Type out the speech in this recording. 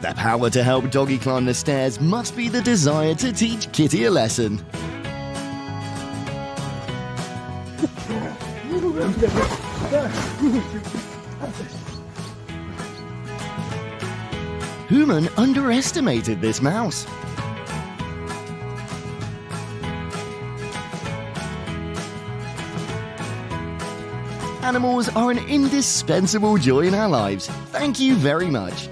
The power to help Doggy climb the stairs must be the desire to teach Kitty a lesson. Human underestimated this mouse. Animals are an indispensable joy in our lives. Thank you very much.